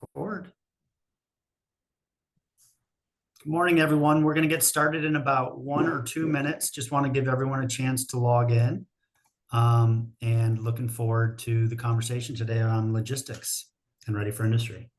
Forward. Good morning, everyone. We're going to get started in about 1 or 2 minutes. Just want to give everyone a chance to log in. And looking forward to the conversation today on logistics and ready for industry.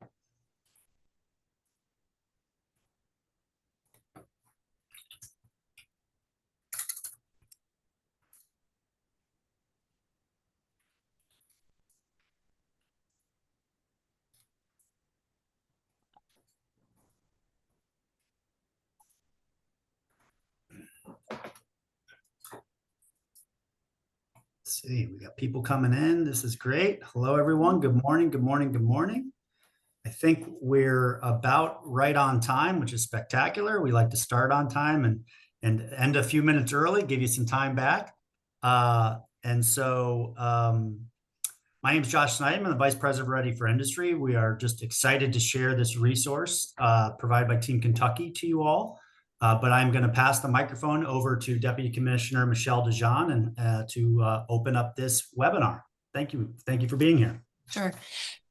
Let's see, we got people coming in. This is great. Hello, everyone. Good morning. Good morning. Good morning. I think we're about right on time, which is spectacular. We like to start on time and end a few minutes early, give you some time back. My name is Josh Snyder. I'm the Vice President of Ready for Industry. We are just excited to share this resource provided by Team Kentucky to you all. But I'm going to pass the microphone over to Deputy Commissioner Michelle DeJean and to open up this webinar. Thank you. Thank you for being here. Sure.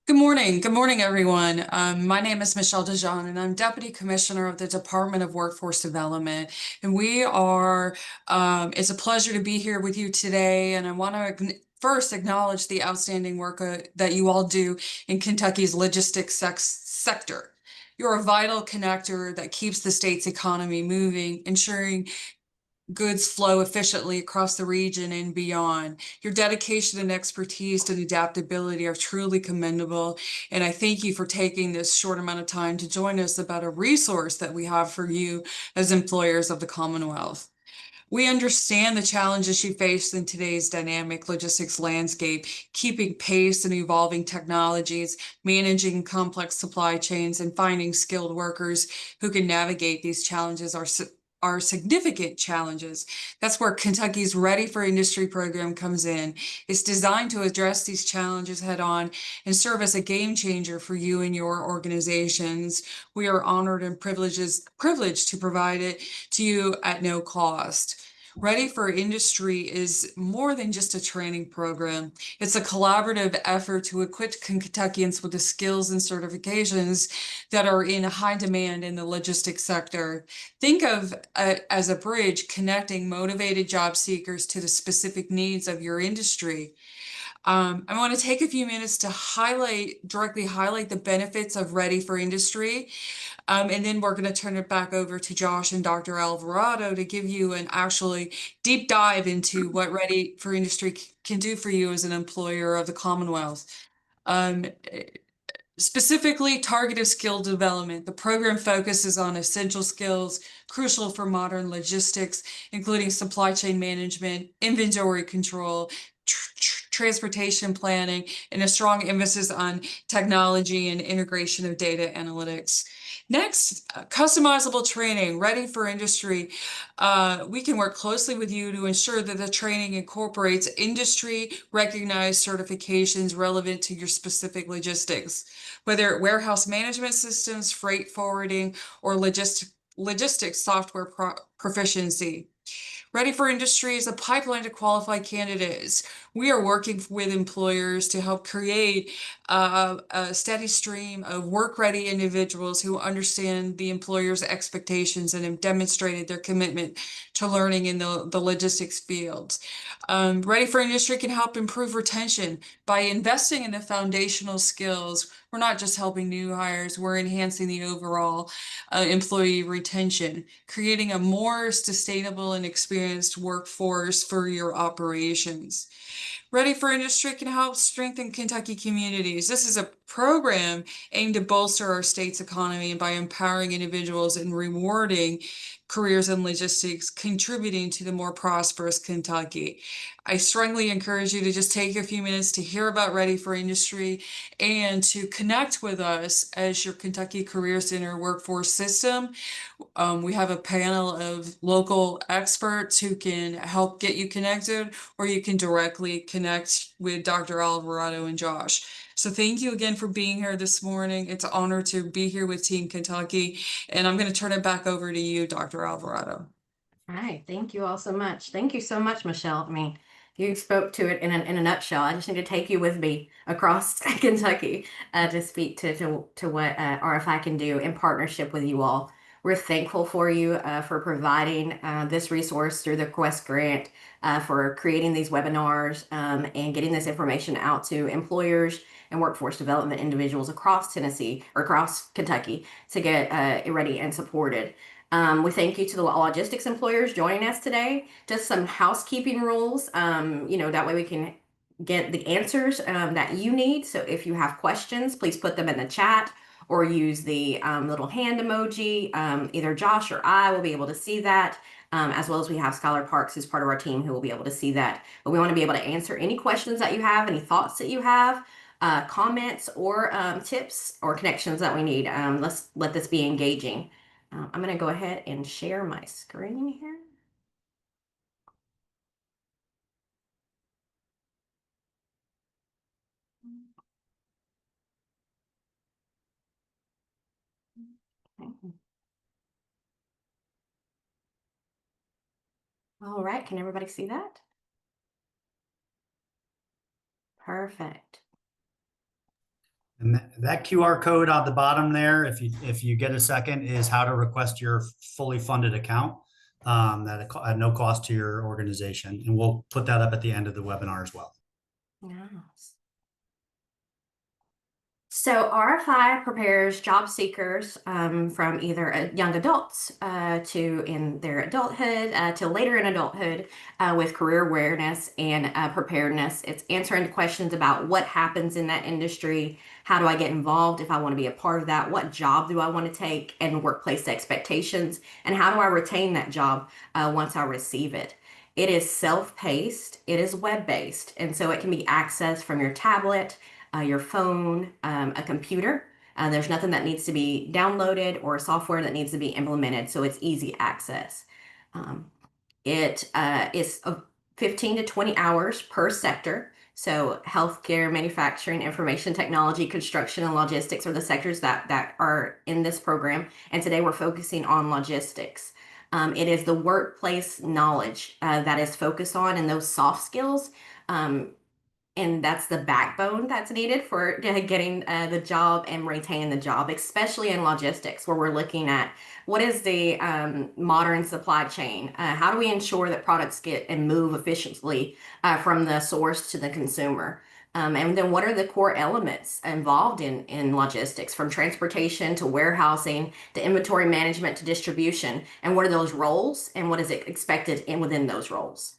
Good morning. Good morning, everyone. My name is Michelle DeJean, and I'm Deputy Commissioner of the Department of Workforce Development. And we are, it's a pleasure to be here with you today. And I want to first acknowledge the outstanding work that you all do in Kentucky's logistics sector. You're a vital connector that keeps the state's economy moving, ensuring goods flow efficiently across the region and beyond. Your dedication and expertise and adaptability are truly commendable. And I thank you for taking this short amount of time to join us about a resource that we have for you as employers of the Commonwealth. We understand the challenges you face in today's dynamic logistics landscape, keeping pace and evolving technologies, managing complex supply chains, and finding skilled workers who can navigate these challenges are significant challenges. That's where Kentucky's Ready for Industry program comes in. It's designed to address these challenges head on and serve as a game changer for you and your organizations. We are honored and privileged to provide it to you at no cost. Ready for Industry is more than just a training program. It's a collaborative effort to equip Kentuckians with the skills and certifications that are in high demand in the logistics sector. Think of as a bridge connecting motivated job seekers to the specific needs of your industry. I want to take a few minutes to directly highlight the benefits of Ready for Industry. And then we're going to turn it back over to Josh and Dr. Alvarado to give you an actually deep dive into what Ready for Industry can do for you as an employer of the Commonwealth. Specifically, targeted skill development. The program focuses on essential skills crucial for modern logistics, including supply chain management, inventory control, transportation planning, and a strong emphasis on technology and integration of data analytics. Next, customizable training, Ready for Industry. We can work closely with you to ensure that the training incorporates industry-recognized certifications relevant to your specific logistics, whether warehouse management systems, freight forwarding, or logistics software proficiency. Ready for Industry is a pipeline to qualify candidates. We are working with employers to help create a steady stream of work-ready individuals who understand the employer's expectations and have demonstrated their commitment to learning in the logistics fields. Ready for Industry can help improve retention by investing in the foundational skills. We're not just helping new hires, we're enhancing the overall employee retention, creating a more sustainable and experienced workforce for your operations. Ready for Industry can help strengthen Kentucky communities. This is a program aimed to bolster our state's economy by empowering individuals and rewarding careers in logistics, contributing to the more prosperous Kentucky. I strongly encourage you to just take a few minutes to hear about Ready for Industry and to connect with us as your Kentucky Career Center workforce system. We have a panel of local experts who can help get you connected, or you can directly connect with Dr. Alvarado and Josh. So thank you again for being here this morning. It's an honor to be here with Team Kentucky, and I'm going to turn it back over to you, Dr. Alvarado. All right, thank you all so much. Thank you so much, Michelle. You spoke to it in a nutshell. I just need to take you with me across Kentucky to speak to what RFI can do in partnership with you all. We're thankful for you for providing this resource through the Quest grant, for creating these webinars and getting this information out to employers and workforce development individuals across Tennessee or across Kentucky to get ready and supported. We thank you to the logistics employers joining us today. Just some housekeeping rules, that way we can get the answers that you need. So if you have questions, please put them in the chat or use the little hand emoji. Either Josh or I will be able to see that, as well as we have Skylar Parks, who's part of our team, who will be able to see that. But we want to be able to answer any questions that you have, any thoughts that you have, comments or tips or connections that we need. Let's let this be engaging. I'm going to go ahead and share my screen here. Okay. All right, can everybody see that? Perfect. And that QR code on the bottom there, if you get a second, is how to request your fully funded account at no cost to your organization. And we'll put that up at the end of the webinar as well. Nice. So RFI prepares job seekers from either young adults to in their adulthood to later in adulthood with career awareness and preparedness. It's answering questions about what happens in that industry, how do I get involved if I want to be a part of that, what job do I want to take, and workplace expectations, and how do I retain that job once I receive it. It is self-paced, it is web-based, and so it can be accessed from your tablet, your phone, a computer. There's nothing that needs to be downloaded or software that needs to be implemented, so it's easy access. It is 15 to 20 hours per sector. So healthcare, manufacturing, information technology, construction, and logistics are the sectors that are in this program. And today we're focusing on logistics. It is the workplace knowledge that is focused on and those soft skills. And that's the backbone that's needed for getting the job and retaining the job, especially in logistics, where we're looking at what is the modern supply chain? How do we ensure that products get and move efficiently from the source to the consumer? And then what are the core elements involved in logistics, from transportation to warehousing to inventory management to distribution? And what are those roles and what is it expected within those roles?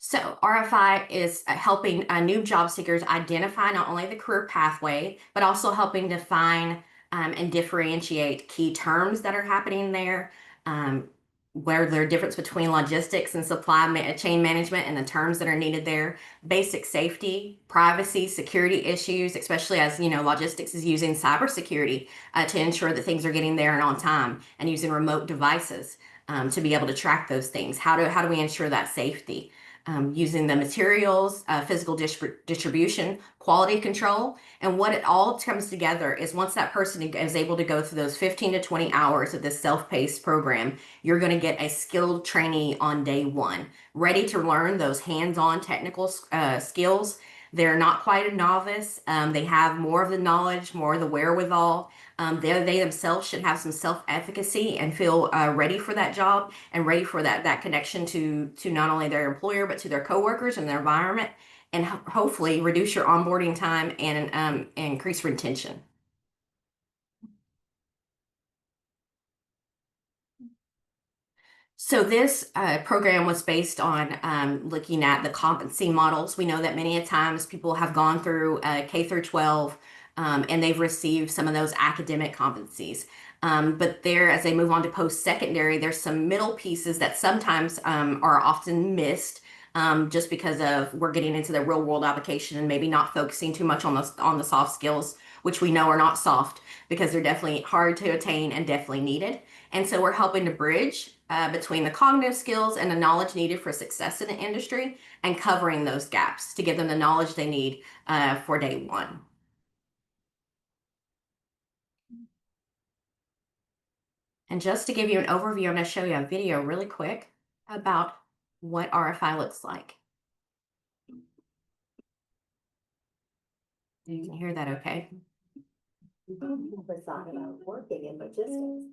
So RFI is helping new job seekers identify not only the career pathway, but also helping define and differentiate key terms that are happening there, where there's difference between logistics and chain management and the terms that are needed there, basic safety, privacy, security issues, especially as logistics is using cybersecurity to ensure that things are getting there and on time, and using remote devices to be able to track those things. How do we ensure that safety? Using the materials, physical distribution, quality control. And what it all comes together is once that person is able to go through those 15 to 20 hours of this self-paced program, you're going to get a skilled trainee on day one, ready to learn those hands-on technical skills. They're not quite a novice. They have more of the knowledge, more of the wherewithal. They themselves should have some self-efficacy and feel ready for that job and ready for that connection to not only their employer, but to their coworkers and their environment, and hopefully reduce your onboarding time and increase retention. So this program was based on looking at the competency models. We know that many a times people have gone through K through 12 and they've received some of those academic competencies. But there, as they move on to post-secondary, there's some middle pieces that sometimes are often missed just because of we're getting into the real world application and maybe not focusing too much on the soft skills, which we know are not soft because they're definitely hard to attain and definitely needed. And so we're helping to bridge between the cognitive skills and the knowledge needed for success in the industry and covering those gaps to give them the knowledge they need for day one. And just to give you an overview, I'm going to show you a video really quick about what RFI looks like. You can hear that okay? Never thought about working in logistics.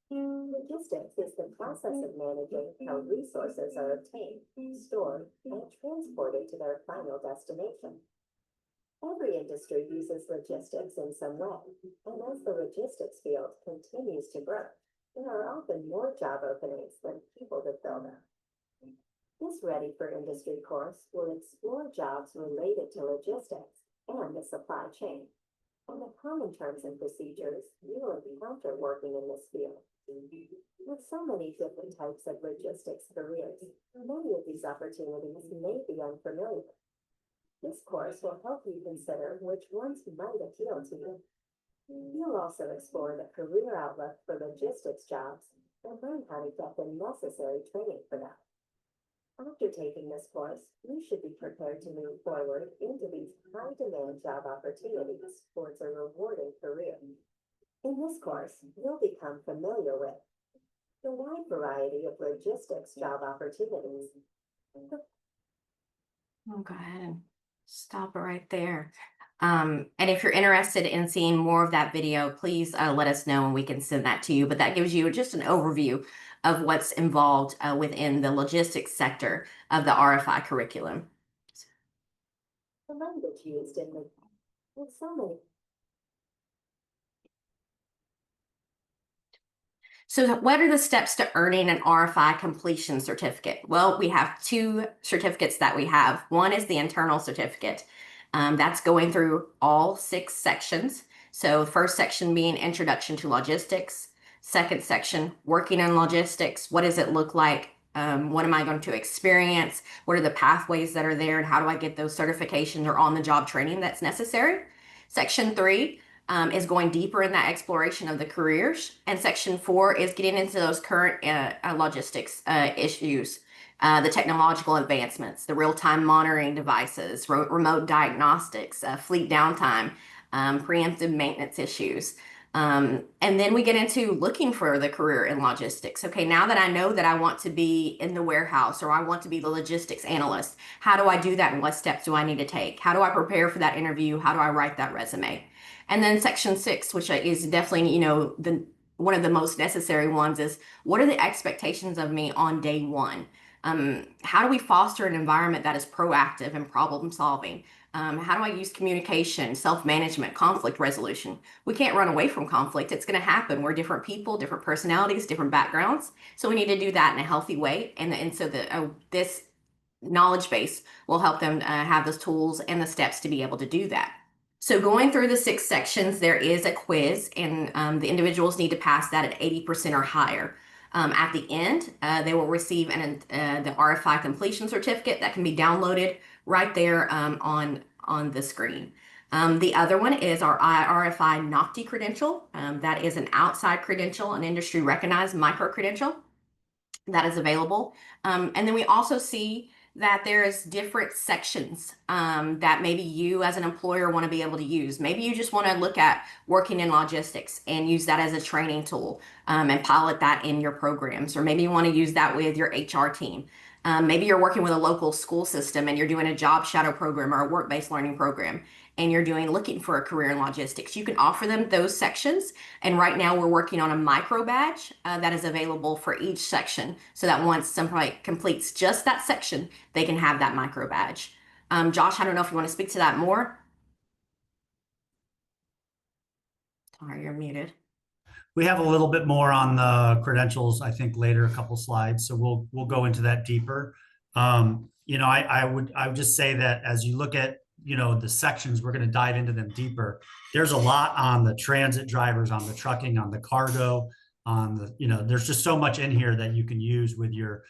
Logistics is the process of managing how resources are obtained, stored, and transported to their final destination. Every industry uses logistics in some way, and as the logistics field continues to grow, there are often more job openings than people to fill them. This Ready for Industry course will explore jobs related to logistics and the supply chain, and the common terms and procedures you will encounter working in this field. With so many different types of logistics careers, many of these opportunities may be unfamiliar. This course will help you consider which ones might appeal to you. You'll also explore the career outlook for logistics jobs and learn how to get the necessary training for them. After taking this course, you should be prepared to move forward into these high-demand job opportunities towards a rewarding career. In this course, you'll become familiar with the wide variety of logistics job opportunities. I'll go ahead and stop it right there. And if you're interested in seeing more of that video, please let us know and we can send that to you. But that gives you just an overview of what's involved within the logistics sector of the RFI curriculum. The language used in so many. So what are the steps to earning an RFI completion certificate? Well, we have two certificates that we have. One is the internal certificate. That's going through all 6 sections. So first section being Introduction to Logistics. Second section, working in logistics. What does it look like? What am I going to experience? What are the pathways that are there? And how do I get those certifications or on-the-job training that's necessary? Section 3 is going deeper in that exploration of the careers. And section 4 is getting into those current logistics issues. The technological advancements, the real-time monitoring devices, remote diagnostics, fleet downtime, preemptive maintenance issues. And then we get into looking for the career in logistics. Okay, now that I know that I want to be in the warehouse or I want to be the logistics analyst, how do I do that and what steps do I need to take? How do I prepare for that interview? How do I write that resume? And then section 6, which is definitely, one of the most necessary ones, is what are the expectations of me on day one? How do we foster an environment that is proactive and problem solving? How do I use communication, self-management, conflict resolution? We can't run away from conflict. It's going to happen. We're different people, different personalities, different backgrounds. So we need to do that in a healthy way. And so this knowledge base will help them have those tools and the steps to be able to do that. So going through the 6 sections, there is a quiz, and the individuals need to pass that at 80% or higher. At the end, they will receive the RFI completion certificate that can be downloaded right there on the screen. The other one is our RFI NOCTI credential. That is an outside credential, an industry recognized micro credential that is available. And then we also see that there's different sections that maybe you as an employer want to be able to use. Maybe you just want to look at working in logistics and use that as a training tool and pilot that in your programs. Or maybe you want to use that with your HR team. Maybe you're working with a local school system and you're doing a job shadow program or a work-based learning program, and you're looking for a career in logistics. You can offer them those sections. And right now we're working on a micro badge that is available for each section, so that once somebody completes just that section, they can have that micro badge. Josh, I don't know if you want to speak to that more. Sorry, you're muted. We have a little bit more on the credentials, I think, later, a couple slides. So we'll go into that deeper. I would just say that as you look at, the sections, we're going to dive into them deeper. There's a lot on the transit drivers, on the trucking, on the cargo, on the, there's just so much in here that you can use with your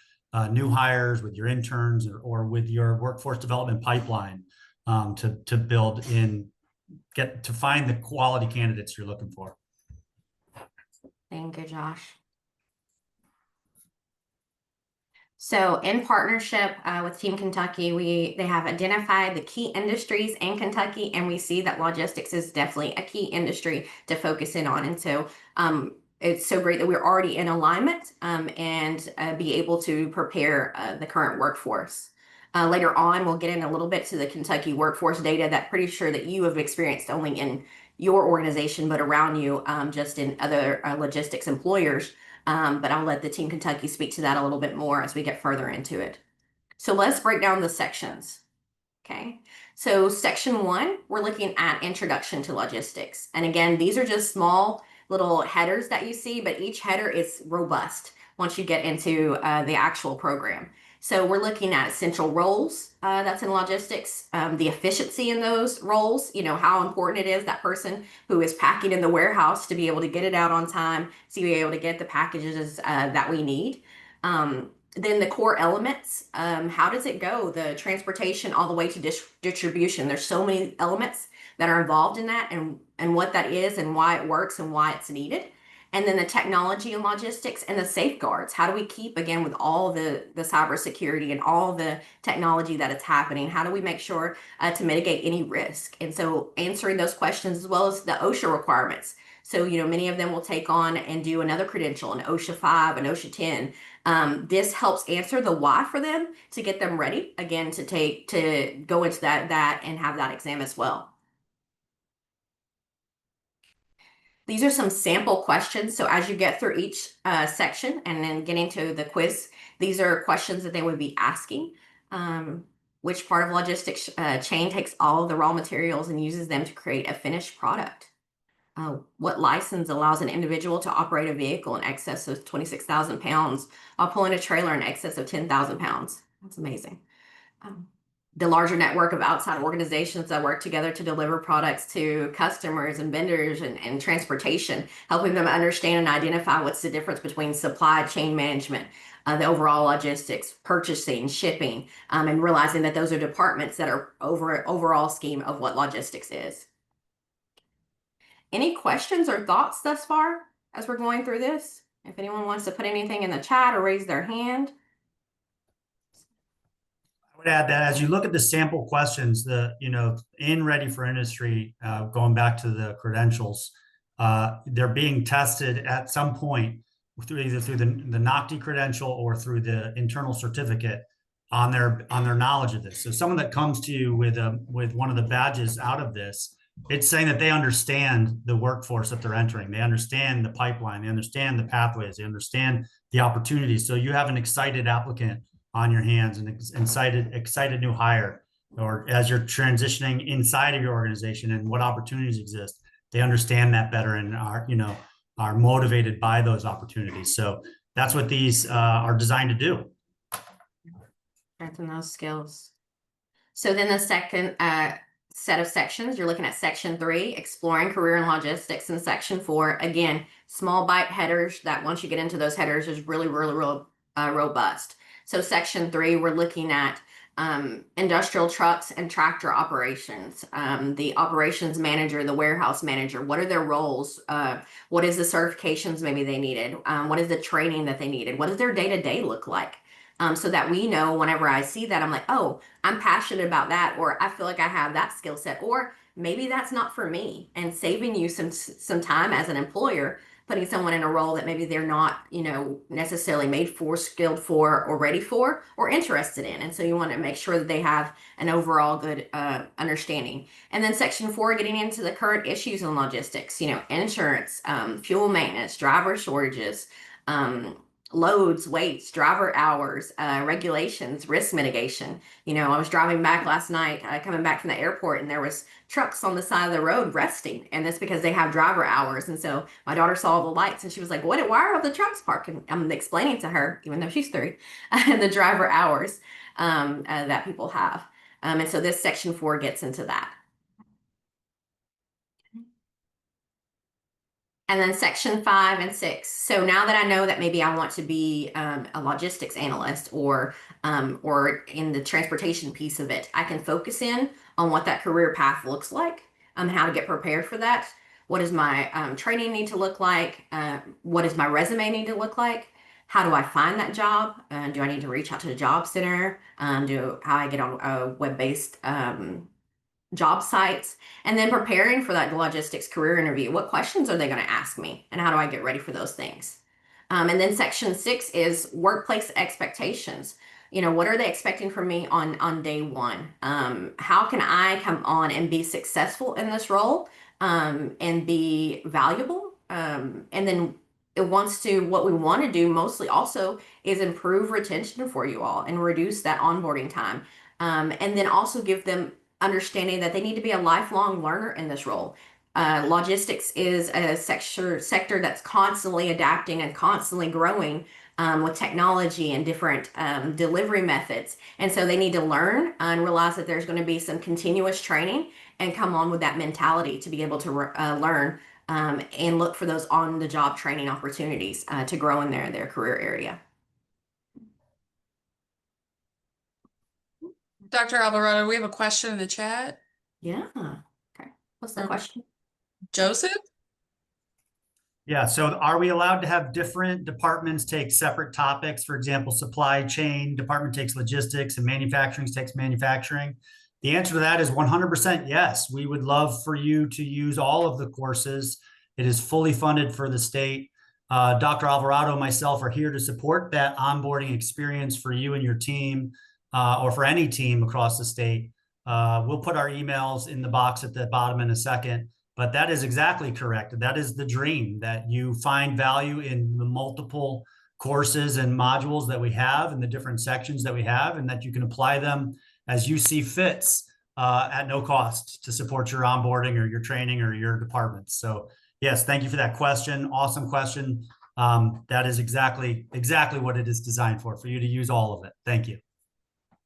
new hires, with your interns, or with your workforce development pipeline to build to find the quality candidates you're looking for. Thank you, Josh. So in partnership with Team Kentucky, they have identified the key industries in Kentucky, and we see that logistics is definitely a key industry to focus in on. And so it's so great that we're already in alignment and be able to prepare the current workforce. Later on, we'll get in a little bit to the Kentucky workforce data that pretty sure that you have experienced only in your organization, but around you, just in other logistics employers. But I'll let the Team Kentucky speak to that a little bit more as we get further into it. So let's break down the sections. Okay, so section 1, we're looking at introduction to logistics. And again, these are just small little headers that you see, but each header is robust once you get into the actual program. So we're looking at essential roles that's in logistics, the efficiency in those roles, how important it is that person who is packing in the warehouse to be able to get it out on time, to be able to get the packages that we need. Then the core elements, how does it go? The transportation all the way to distribution. There's so many elements that are involved in that and what that is and why it works and why it's needed. And then the technology and logistics and the safeguards. How do we keep, again, with all the cybersecurity and all the technology that is happening, how do we make sure to mitigate any risk? And so answering those questions as well as the OSHA requirements. So, many of them will take on and do another credential, an OSHA 5, an OSHA 10. This helps answer the why for them to get them ready, again, to go into that and have that exam as well. These are some sample questions. So as you get through each section and then getting to the quiz, these are questions that they would be asking. Which part of logistics chain takes all of the raw materials and uses them to create a finished product? What license allows an individual to operate a vehicle in excess of 26,000 pounds while pulling a trailer in excess of 10,000 pounds? That's amazing. The larger network of outside organizations that work together to deliver products to customers and vendors and transportation, helping them understand and identify what's the difference between supply chain management, the overall logistics, purchasing, shipping, and realizing that those are departments that are overall scheme of what logistics is. Any questions or thoughts thus far as we're going through this? If anyone wants to put anything in the chat or raise their hand. I would add that as you look at the sample questions, in Ready for Industry, going back to the credentials, they're being tested at some point either through the NOCTI credential or through the internal certificate on their knowledge of this. So someone that comes to you with one of the badges out of this, it's saying that they understand the workforce that they're entering. They understand the pipeline. They understand the pathways. They understand the opportunities. So you have an excited applicant on your hands, an excited new hire, or as you're transitioning inside of your organization and what opportunities exist, they understand that better and are motivated by those opportunities. So that's what these are designed to do. Strengthen those skills. So then the second set of sections, you're looking at section 3, exploring career and logistics, and section 4, again, small bite headers that once you get into those headers is really robust. So section 3, we're looking at industrial trucks and tractor operations, the operations manager, the warehouse manager, what are their roles? What is the certifications maybe they needed? What is the training that they needed? What does their day-to-day look like? So that we know whenever I see that, I'm like, oh, I'm passionate about that, or I feel like I have that skill set, or maybe that's not for me, and saving you some time as an employer, putting someone in a role that maybe they're not, necessarily made for, skilled for, or ready for, or interested in. And so you want to make sure that they have an overall good understanding. And then section 4, getting into the current issues in logistics, insurance, fuel maintenance, driver shortages, loads, weights, driver hours, regulations, risk mitigation. I was driving back last night, coming back from the airport, and there was trucks on the side of the road resting, and that's because they have driver hours. And so my daughter saw the lights, and she was like, why are all the trucks parked? And I'm explaining to her, even though she's 3, the driver hours that people have. And so this section 4 gets into that. And then section 5 and 6. So now that I know that maybe I want to be a logistics analyst or in the transportation piece of it, I can focus in on what that career path looks like, how to get prepared for that. What does my training need to look like? What does my resume need to look like? How do I find that job? Do I need to reach out to the job center? How I get on a web-based job sites, and then preparing for that logistics career interview. What questions are they going to ask me, and how do I get ready for those things? And then section 6 is workplace expectations. What are they expecting from me on day one? How can I come on and be successful in this role, and be valuable? And then what we want to do mostly also is improve retention for you all and reduce that onboarding time. And then also give them understanding that they need to be a lifelong learner in this role. Logistics is a sector that's constantly adapting and constantly growing, with technology and different delivery methods. And so they need to learn and realize that there's going to be some continuous training, and come on with that mentality to be able to learn, and look for those on-the-job training opportunities to grow in their career area. Dr. Alvarado, we have a question in the chat. Yeah. Okay. What's the question? Joseph? Yeah, so are we allowed to have different departments take separate topics? For example, supply chain department takes logistics and manufacturing takes manufacturing. The answer to that is 100% yes. We would love for you to use all of the courses. It is fully funded for the state. Dr. Alvarado and myself are here to support that onboarding experience for you and your team, or for any team across the state. We'll put our emails in the box at the bottom in a second. But that is exactly correct. That is the dream, that you find value in the multiple courses and modules that we have and the different sections that we have, and that you can apply them as you see fits, at no cost to support your onboarding or your training or your departments. So yes, thank you for that question. Awesome question. That is exactly what it is designed for you to use all of it. Thank you.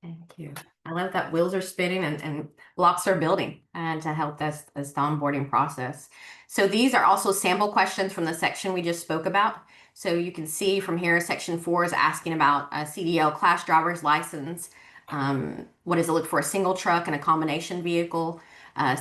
Thank you. I love that wheels are spinning and blocks are building, and to help this the onboarding process. So these are also sample questions from the section we just spoke about. So you can see from here, section 4 is asking about a CDL class driver's license. What does it look for a single truck and a combination vehicle?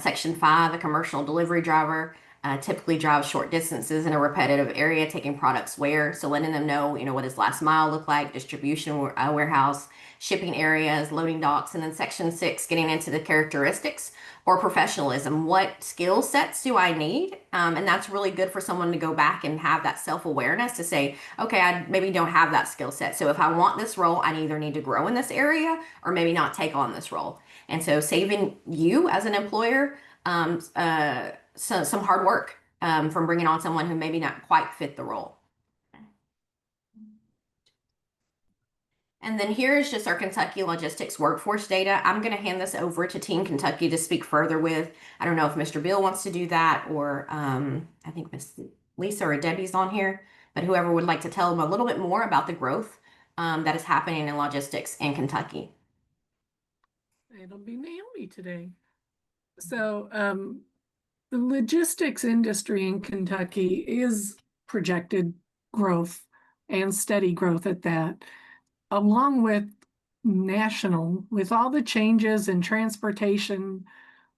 Section 5, a commercial delivery driver typically drives short distances in a repetitive area, taking products where. So letting them know, what does last mile look like, distribution warehouse, shipping areas, loading docks. And then section 6, getting into the characteristics or professionalism. What skill sets do I need? And that's really good for someone to go back and have that self-awareness to say, okay, I maybe don't have that skill set. So if I want this role, I either need to grow in this area or maybe not take on this role. And so saving you as an employer some hard work from bringing on someone who maybe not quite fit the role. And then here's just our Kentucky logistics workforce data. I'm going to hand this over to Team Kentucky to speak further with. I don't know if Mr. Bill wants to do that, or I think Miss Lisa or Debbie's on here, but whoever would like to tell them a little bit more about the growth that is happening in logistics in Kentucky. It'll be Naomi today. So the logistics industry in Kentucky is projected growth, and steady growth at that, along with national, with all the changes in transportation,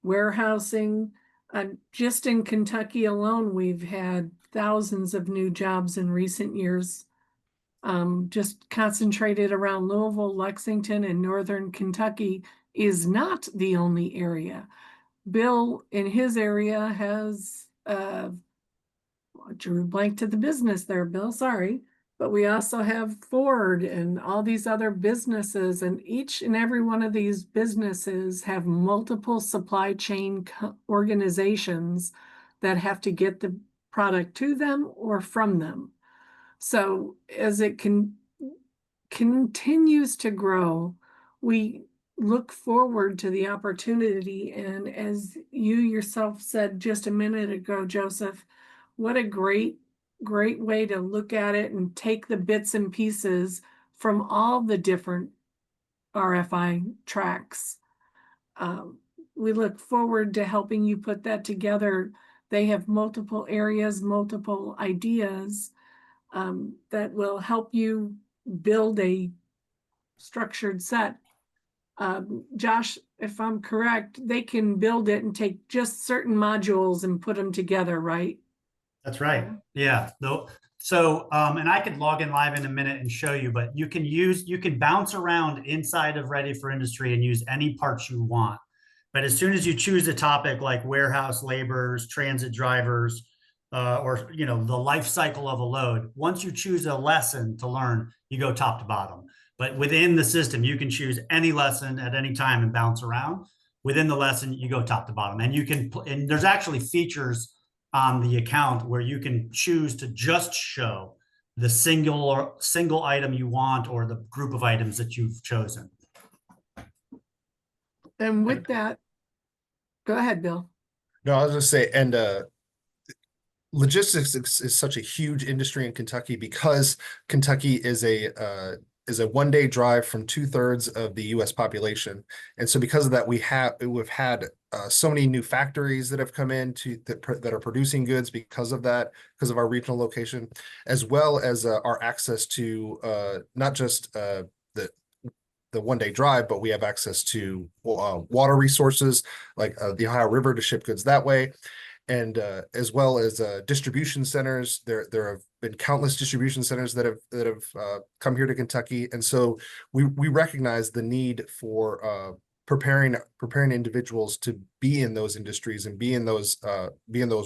warehousing. Just in Kentucky alone, we've had thousands of new jobs in recent years, just concentrated around Louisville, Lexington, and Northern Kentucky is not the only area. Bill in his area has drew blank to the business there, Bill, sorry. But we also have Ford and all these other businesses, and each and every one of these businesses have multiple supply chain organizations that have to get the product to them or from them. So as it continues to grow, we look forward to the opportunity. And as you yourself said just a minute ago, Joseph, what a great way to look at it and take the bits and pieces from all the different RFI tracks. We look forward to helping you put that together. They have multiple areas, multiple ideas that will help you build a structured set. Josh, if I'm correct, they can build it and take just certain modules and put them together, right? That's right. Yeah. So, and I could log in live in a minute and show you, but you can bounce around inside of Ready for Industry and use any parts you want. But as soon as you choose a topic like warehouse laborers, transit drivers, or the life cycle of a load, once you choose a lesson to learn, you go top to bottom. But within the system, you can choose any lesson at any time and bounce around. Within the lesson, you go top to bottom, and and there's actually features on the account where you can choose to just show the single item you want or the group of items that you've chosen. And with that, go ahead, Bill. No, I was gonna say, and logistics is such a huge industry in Kentucky because Kentucky is a 1-day drive from 2/3 of the U.S. population, and so because of that, we've had so many new factories that have come in that are producing goods because of our regional location, as well as our access to not just the 1-day drive, but we have access to water resources like the Ohio River to ship goods that way. And as well as distribution centers. There have been countless distribution centers that have come here to Kentucky, and so we recognize the need for preparing individuals to be in those industries and be in those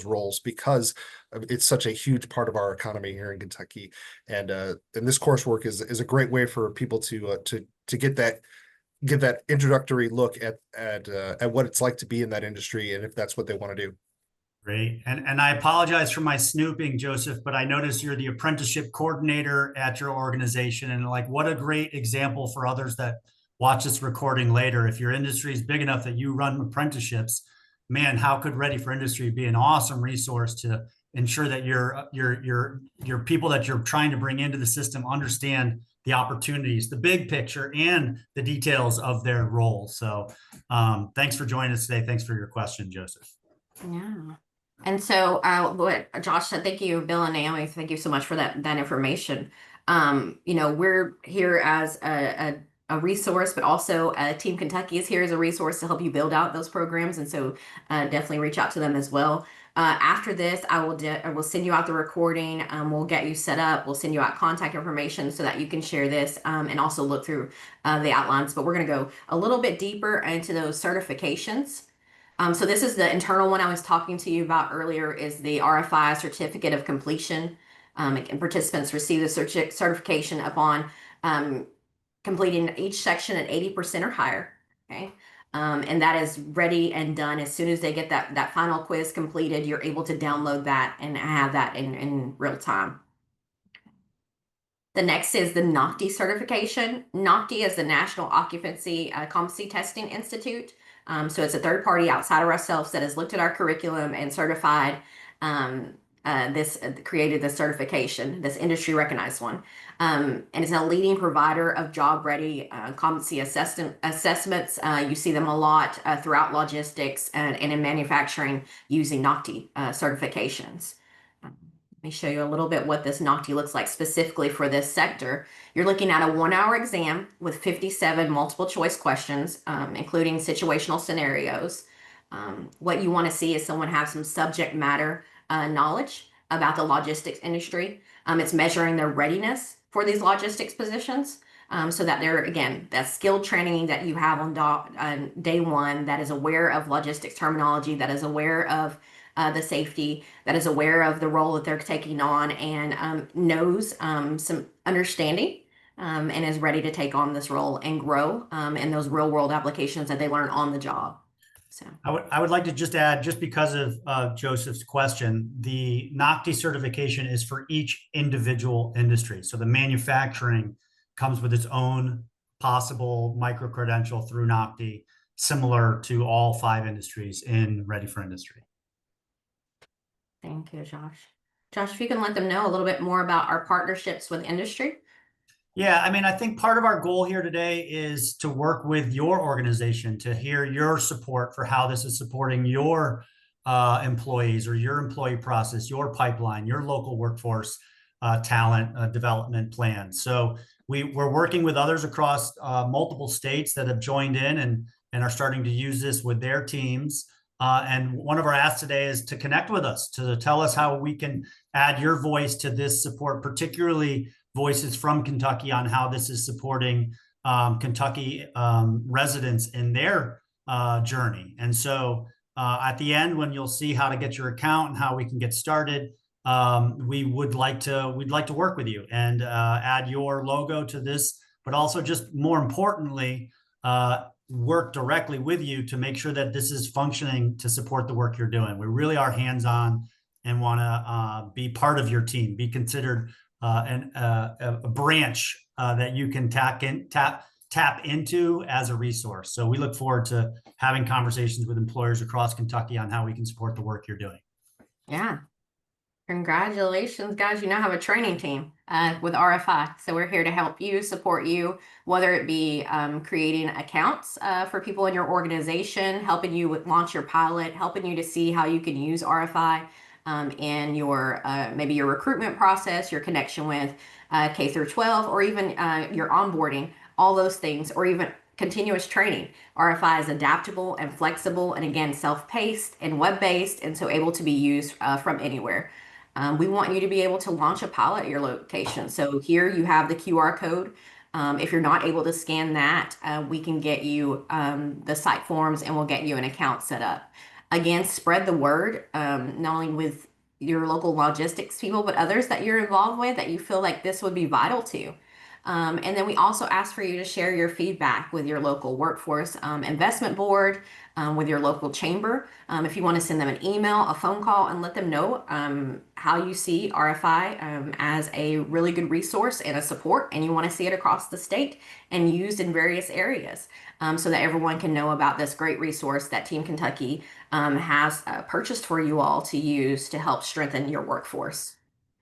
roles, because it's such a huge part of our economy here in Kentucky. And this coursework is a great way for people to get that introductory look at what it's like to be in that industry, and if that's what they want to do. Great. And I apologize for my snooping, Joseph, but I noticed you're the apprenticeship coordinator at your organization. And like, what a great example for others that watch this recording later. If your industry is big enough that you run apprenticeships, man, how could Ready for Industry be an awesome resource to ensure that your people that you're trying to bring into the system understand the opportunities, the big picture, and the details of their role. So thanks for joining us today. Thanks for your question, Joseph. Yeah. And so what Josh said, thank you, Bill and Naomi, thank you so much for that information. We're here as a resource, but also Team Kentucky is here as a resource to help you build out those programs. And so definitely reach out to them as well. After this, I will send you out the recording. We'll get you set up. We'll send you out contact information so that you can share this and also look through the outlines. But we're going to go a little bit deeper into those certifications. So this is the internal one I was talking to you about earlier, is the RFI Certificate of Completion. And participants receive the certification upon completing each section at 80% or higher. Okay. And that is ready and done. As soon as they get that final quiz completed, you're able to download that and have that in real time. The next is the NOCTI certification. NOCTI is the National Occupancy Competency Testing Institute. So it's a third party outside of ourselves that has looked at our curriculum and certified created this certification, this industry recognized one. And it's a leading provider of job ready competency assessments. You see them a lot throughout logistics and in manufacturing using NOCTI certifications. Let me show you a little bit what this NOCTI looks like specifically for this sector. You're looking at a 1-hour exam with 57 multiple choice questions, including situational scenarios. What you want to see is someone have some subject matter knowledge about the logistics industry. It's measuring their readiness for these logistics positions, so that they're, again, that skilled training that you have on day one, that is aware of logistics terminology, that is aware of the safety, that is aware of the role that they're taking on, and knows some understanding and is ready to take on this role and grow in those real world applications that they learn on the job. So I would like to just add, just because of Joseph's question, the NOCTI certification is for each individual industry. So the manufacturing comes with its own possible micro-credential through NOCTI, similar to all 5 industries in Ready for Industry. Thank you, Josh. Josh, if you can let them know a little bit more about our partnerships with industry. Yeah, I mean, I think part of our goal here today is to work with your organization to hear your support for how this is supporting your employees or your employee process, your pipeline, your local workforce talent development plan. So we're working with others across multiple states that have joined in and are starting to use this with their teams. And one of our asks today is to connect with us, to tell us how we can add your voice to this support, particularly voices from Kentucky on how this is supporting Kentucky residents in their journey. And so at the end, when you'll see how to get your account and how we can get started, we'd like to work with you and add your logo to this, but also just more importantly, work directly with you to make sure that this is functioning to support the work you're doing. We really are hands-on and want to be part of your team, be considered a branch that you can tap into as a resource. So we look forward to having conversations with employers across Kentucky on how we can support the work you're doing. Yeah. Congratulations, guys. You now have a training team with RFI. So we're here to help you, support you, whether it be creating accounts for people in your organization, helping you launch your pilot, helping you to see how you can use RFI in your maybe your recruitment process, your connection with K through 12, or even your onboarding, all those things, or even continuous training. RFI is adaptable and flexible, and again, self-paced and web-based, and so able to be used from anywhere. We want you to be able to launch a pilot at your location. So here you have the QR code. If you're not able to scan that, we can get you the site forms and we'll get you an account set up. Again, spread the word, not only with your local logistics people, but others that you're involved with that you feel like this would be vital to. And then we also ask for you to share your feedback with your local workforce investment board, with your local chamber. If you want to send them an email, a phone call, and let them know how you see RFI as a really good resource and a support, and you want to see it across the state and used in various areas, so that everyone can know about this great resource that Team Kentucky has purchased for you all to use to help strengthen your workforce.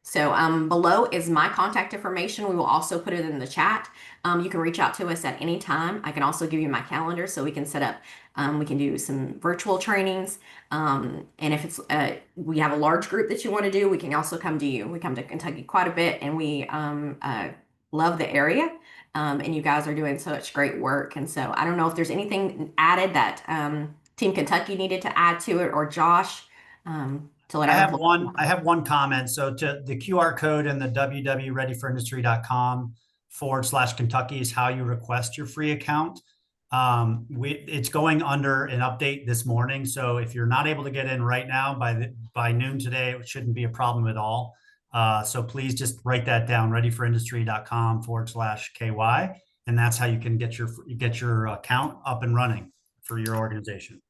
So below is my contact information. We will also put it in the chat. You can reach out to us at any time. I can also give you my calendar so we can set up, we can do some virtual trainings. And if it's we have a large group that you want to do, we can also come to you. We come to Kentucky quite a bit, and we love the area. And you guys are doing such great work. And so I don't know if there's anything added that Team Kentucky needed to add to it, or Josh. To let I have one comment. So to the QR code and the www.readyforindustry.com/Kentucky is how you request your free account. It's going under an update this morning. So if you're not able to get in right now by noon today, it shouldn't be a problem at all. So please just write that down, readyforindustry.com/KY. And that's how you can get your account up and running for your organization.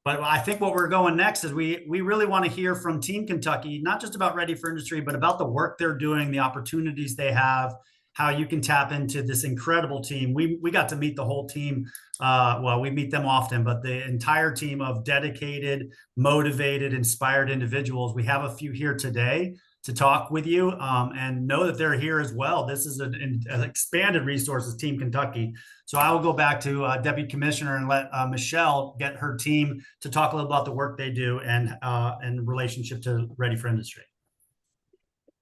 But I think what we're going next is we really want to hear from Team Kentucky, not just about Ready for Industry, but about the work they're doing, the opportunities they have, how you can tap into this incredible team. We got to meet the whole team. Well, we meet them often, but the entire team of dedicated, motivated, inspired individuals. We have a few here today to talk with you, and know that they're here as well. This is an expanded resources, Team Kentucky. So I will go back to Deputy Commissioner and let Michelle get her team to talk a little about the work they do and in relationship to Ready for Industry.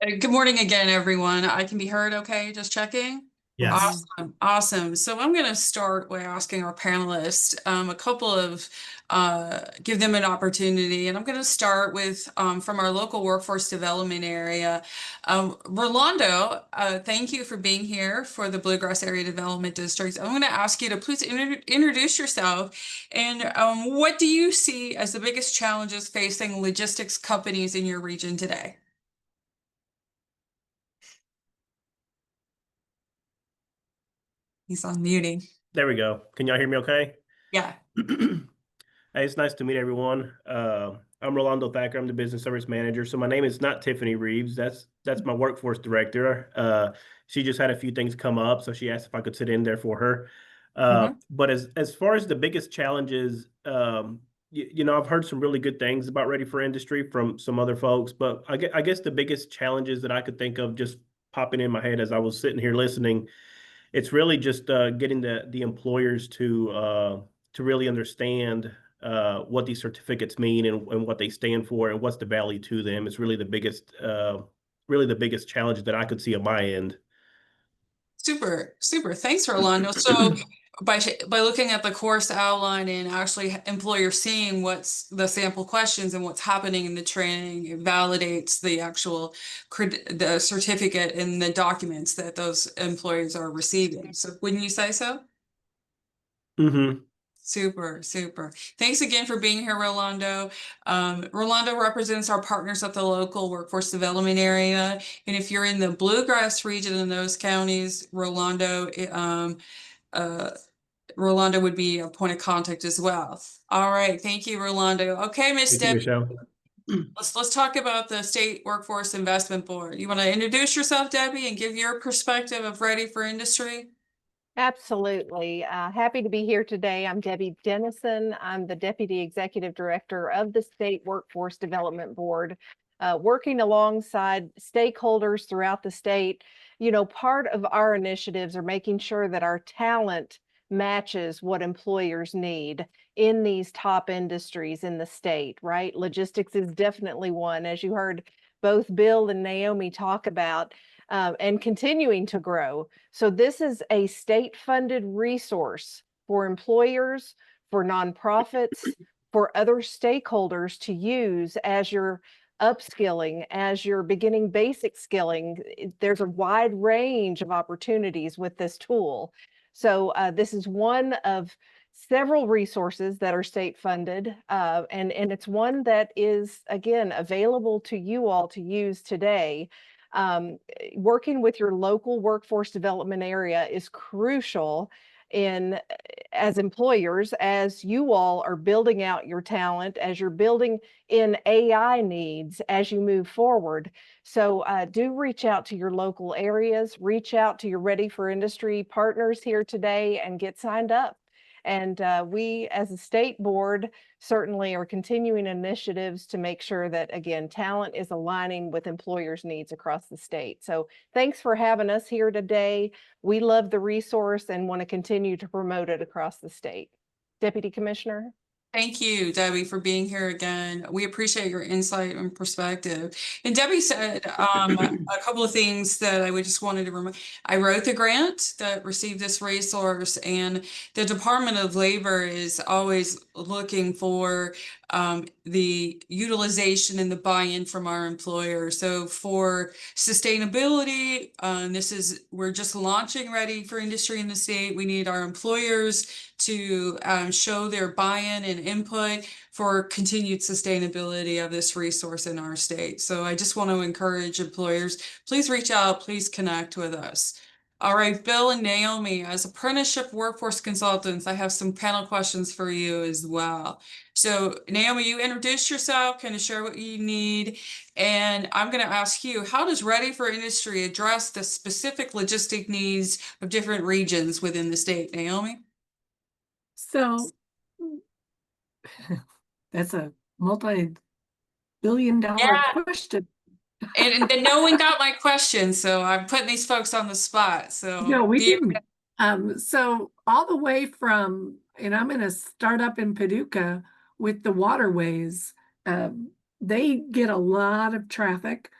Good morning again, everyone. I can be heard okay? Just checking? Yes. Awesome. So I'm going to start by asking our panelists a couple of, give them an opportunity. And I'm going to start with from our local workforce development area. Rolando, thank you for being here for the Bluegrass Area Development District. I'm going to ask you to please introduce yourself. And what do you see as the biggest challenges facing logistics companies in your region today? He's unmuting. There we go. Can y'all hear me okay? Yeah. Hey, it's nice to meet everyone. I'm Rolando Thacker. I'm the business service manager. So my name is not Tiffany Reeves. That's my workforce director. She just had a few things come up, so she asked if I could sit in there for her. But as far as the biggest challenges, you know, I've heard some really good things about Ready for Industry from some other folks, but I guess the biggest challenges that I could think of just popping in my head as I was sitting here listening, it's really just getting the employers to really understand what these certificates mean and what they stand for and what's the value to them. It's really the biggest challenge that I could see on my end. Super. Thanks, Rolando. So by looking at the course outline and actually employers seeing what's the sample questions and what's happening in the training, it validates the actual the certificate and the documents that those employees are receiving. So wouldn't you say so? Mm-hmm. Super, super. Thanks again for being here, Rolando. Rolando represents our partners at the local workforce development area. And if you're in the Bluegrass region in those counties, Rolando would be a point of contact as well. All right. Thank you, Rolando. Okay, Miss Thank you, Deb, Michelle. let's talk about the State Workforce Investment Board. You want to introduce yourself, Debbie, and give your perspective of Ready for Industry? Absolutely. Happy to be here today. I'm Debbie Dennison. I'm the Deputy Executive Director of the State Workforce Development Board, working alongside stakeholders throughout the state. You know, part of our initiatives are making sure that our talent matches what employers need in these top industries in the state, right? Logistics is definitely one, as you heard both Bill and Naomi talk about, and continuing to grow. So this is a state-funded resource for employers, for nonprofits, for other stakeholders to use as you're upskilling, as you're beginning basic skilling. There's a wide range of opportunities with this tool. So this is one of several resources that are state funded, and it's one that is, again, available to you all to use today. Working with your local workforce development area is crucial in as employers, as you all are building out your talent, as you're building in AI needs as you move forward. So do reach out to your local areas, reach out to your Ready for Industry partners here today and get signed up. And we, as a state board, certainly are continuing initiatives to make sure that, again, talent is aligning with employers' needs across the state. So thanks for having us here today. We love the resource and want to continue to promote it across the state. Deputy Commissioner? Thank you, Debbie, for being here again. We appreciate your insight and perspective. And Debbie said a couple of things that I would just wanted to remind. I wrote the grant that received this resource, and the Department of Labor is always looking for the utilization and the buy-in from our employers. So for sustainability, we're just launching Ready for Industry in the state. We need our employers to show their buy-in and input for continued sustainability of this resource in our state. So I just want to encourage employers, please reach out, please connect with us. All right, Bill and Naomi, as apprenticeship workforce consultants, I have some panel questions for you as well. So Naomi, you introduce yourself, kind of share what you need. And I'm going to ask you, how does Ready for Industry address the specific logistic needs of different regions within the state? Naomi? So that's a multi-billion-dollar question. And then no one got my question, so I'm putting these folks on the spot. So No, we didn't. So all the way from, and I'm going to start up in Paducah with the waterways. They get a lot of traffic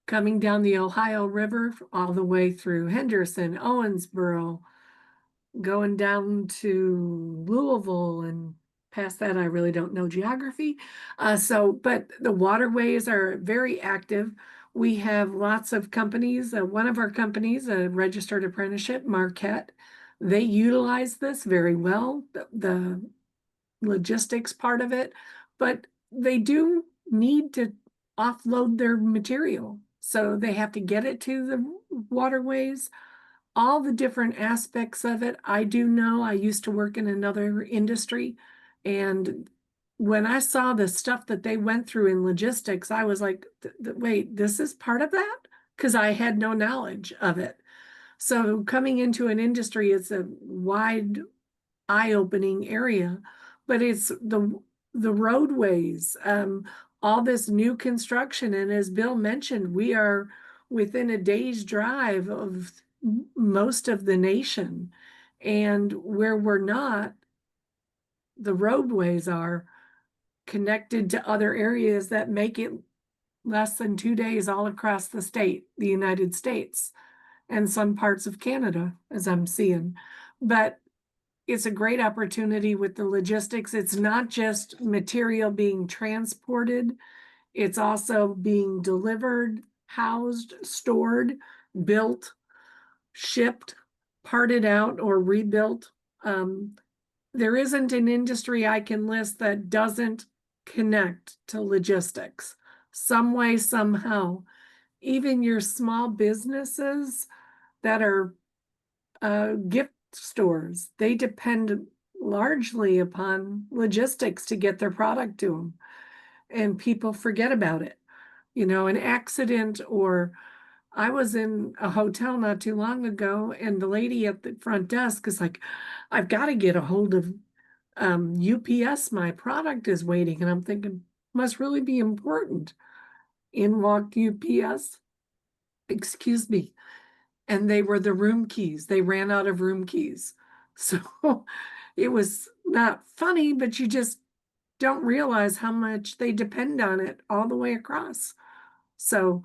coming down the Ohio River all the way through Henderson, Owensboro, going down to Louisville, and past that, I really don't know geography. But the waterways are very active. We have lots of companies. One of our companies, a registered apprenticeship, Marquette, they utilize this very well, the logistics part of it, but they do need to offload their material. So they have to get it to the waterways, all the different aspects of it. I do know, I used to work in another industry, and when I saw the stuff that they went through in logistics, I was like, wait, this is part of that? Because I had no knowledge of it. So coming into an industry, it's a wide, eye-opening area, but it's the roadways, all this new construction. And as Bill mentioned, we are within a day's drive of most of the nation. And where we're not, the roadways are connected to other areas that make it less than 2 days all across the state, the United States, and some parts of Canada, as I'm seeing. But it's a great opportunity with the logistics. It's not just material being transported, it's also being delivered, housed, stored, built, shipped, parted out, or rebuilt. there isn't an industry I can list that doesn't connect to logistics some way, somehow. Even your small businesses that are gift stores, they depend largely upon logistics to get their product to them. And people forget about it. An accident, or I was in a hotel not too long ago, and the lady at the front desk is like, I've got to get a hold of UPS. My product is waiting. And I'm thinking, must really be important. In walked UPS, excuse me. And they were the room keys. They ran out of room keys. So it was not funny, but you just don't realize how much they depend on it all the way across. So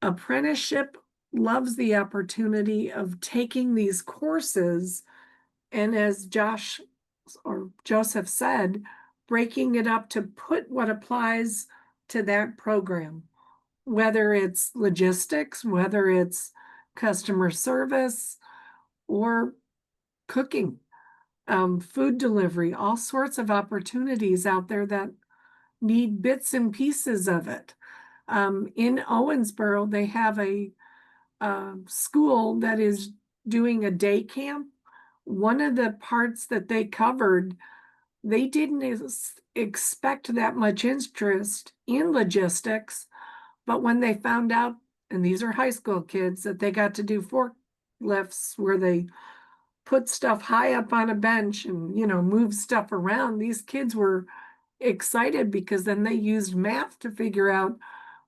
apprenticeship loves the opportunity of taking these courses, and as Josh or Joseph said, breaking it up to put what applies to that program, whether it's logistics, whether it's customer service, or cooking, food delivery, all sorts of opportunities out there that need bits and pieces of it. In Owensboro, they have a school that is doing a day camp. One of the parts that they covered, they didn't expect that much interest in logistics, but when they found out, and these are high school kids, that they got to do forklifts where they put stuff high up on a bench and, move stuff around, these kids were excited because then they used math to figure out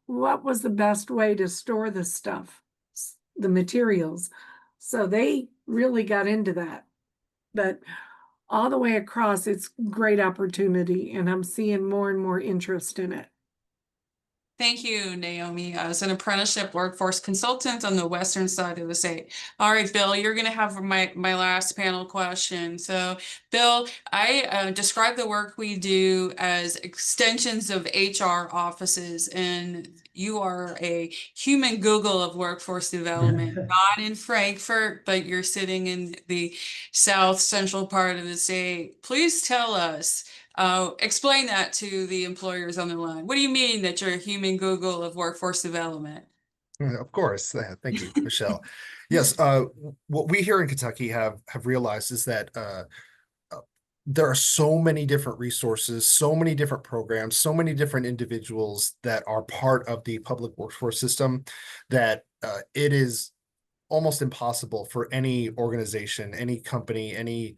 what was the best way to store the stuff, the materials. So they really got into that. But all the way across, it's great opportunity, and I'm seeing more and more interest in it. Thank you, Naomi. As an apprenticeship workforce consultant on the western side of the state. All right, Bill, you're going to have my last panel question. So, Bill, I describe the work we do as extensions of HR offices, and you are a human Google of workforce development, not in Frankfurt, but you're sitting in the south central part of the state. Please tell us. Explain that to the employers on the line. What do you mean that you're a human Google of workforce development? Of course. Thank you, Michelle. Yes, what we here in Kentucky have realized is that there are so many different resources, so many different programs, so many different individuals that are part of the public workforce system that it is almost impossible for any organization, any company, any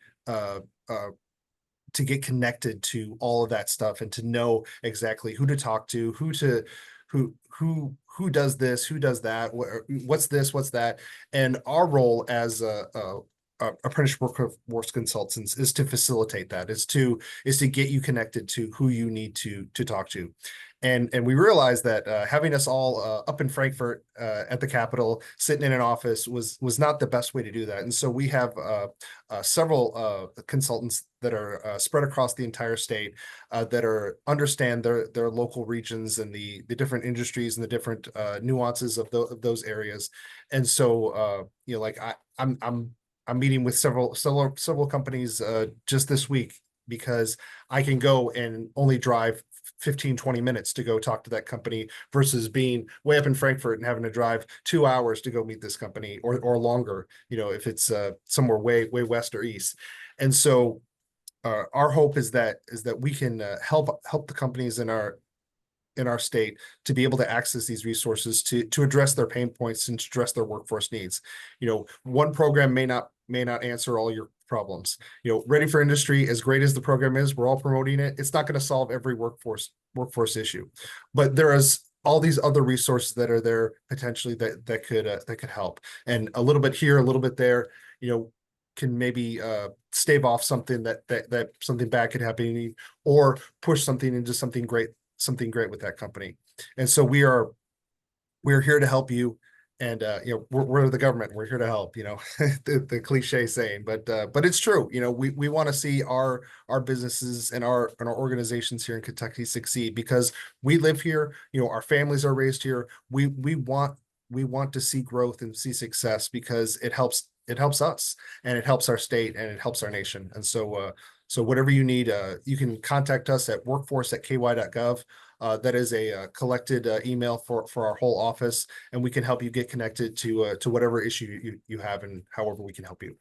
to get connected to all of that stuff and to know exactly who to talk to, who does this, who does that, what's this, what's that. And our role as apprenticeship workforce consultants is to facilitate that, is to get you connected to who you need to talk to. And we realized that having us all up in Frankfurt at the Capitol, sitting in an office was not the best way to do that. And so we have several consultants that are spread across the entire state that understand their local regions and the different industries and the different nuances of those areas. And so like I'm meeting with several companies just this week because I can go and only drive 15-20 minutes to go talk to that company versus being way up in Frankfurt and having to drive 2 hours to go meet this company or longer, if it's somewhere way west or east. And so our hope is that we can help the companies in our state to be able to access these resources to address their pain points and to address their workforce needs. One program may not answer all your problems. Ready for Industry, as great as the program is, we're all promoting it. It's not going to solve every workforce issue, but there is all these other resources that are there potentially that could help. And a little bit here, a little bit there, can maybe stave off something that something bad could happen, or push something into something great with that company. And so we're here to help you. And we're the government. We're here to help. The cliche saying, but it's true. We want to see our businesses and our organizations here in Kentucky succeed because we live here. Our families are raised here. We want to see growth and see success because it helps it helps us, and it helps our state, and it helps our nation. And so so whatever you need, you can contact us at workforce@ky.gov. That is a collected email for our whole office, and we can help you get connected to whatever issue you have, and however we can help you.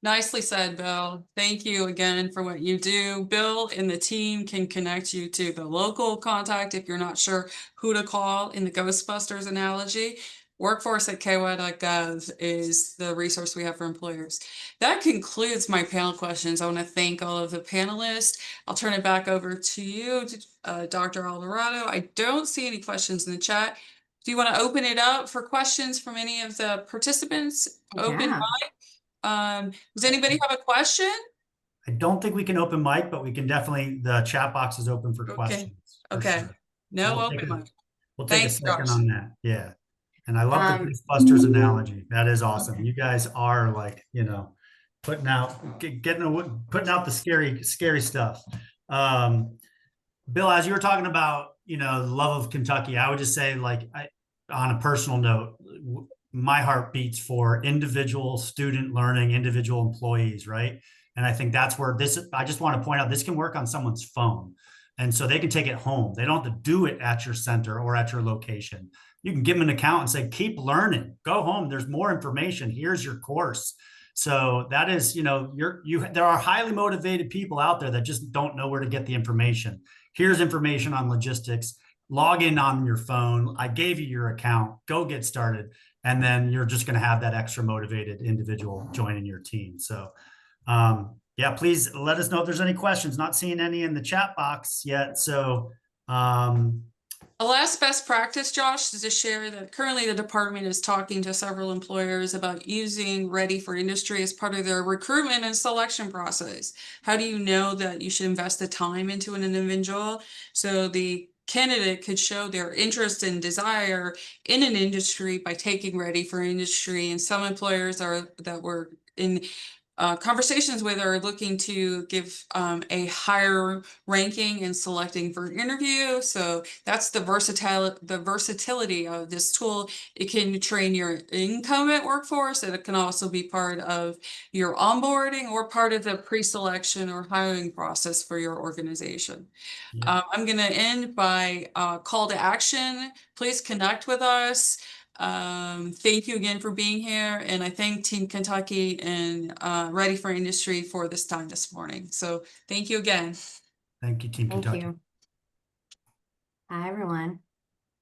Nicely said, Bill. Thank you again for what you do. Bill and the team can connect you to the local contact if you're not sure who to call in the Ghostbusters analogy. Workforce@ky.gov is the resource we have for employers. That concludes my panel questions. I want to thank all of the panelists. I'll turn it back over to you, Dr. Alvarado. I don't see any questions in the chat. Do you want to open it up for questions from any of the participants? Open Yeah. mic. Does anybody have a question? I don't think we can open mic, but we can definitely, the chat box is open for Okay. questions. for Okay. sure. No We'll take open a- mic. We'll take a Thanks, second Josh. on that. Yeah. And I love the Um, Ghostbusters analogy. That is awesome. Okay. You guys are like, putting out, putting out the scary stuff. Bill, as you were talking about, the love of Kentucky, I would just say, like, on a personal note, my heart beats for individual student learning, individual employees, right? And I think that's where I just want to point out, this can work on someone's phone. And so they can take it home. They don't have to do it at your center or at your location. You can give them an account and say, keep learning, go home. There's more information. Here's your course. So that is, there are highly motivated people out there that just don't know where to get the information. Here's information on logistics. Log in on your phone. I gave you your account. Go get started. And then you're just going to have that extra motivated individual joining your team. So, yeah, please let us know if there's any questions. Not seeing any in the chat box yet. So, A last best practice, Josh, is to share that currently the department is talking to several employers about using Ready for Industry as part of their recruitment and selection process. How do you know that you should invest the time into an individual? So the candidate could show their interest and desire in an industry by taking Ready for Industry. And some employers that we're in conversations with are looking to give a higher ranking in selecting for an interview. So that's the versatility of this tool. It can train your incumbent workforce, and it can also be part of your onboarding or part of the pre-selection or hiring process for your organization. Yeah. I'm going to end by call to action. Please connect with us. Thank you again for being here. And I thank Team Kentucky and Ready for Industry for this time this morning. So thank you again. thank you, Team Thank Kentucky. you. Hi, everyone.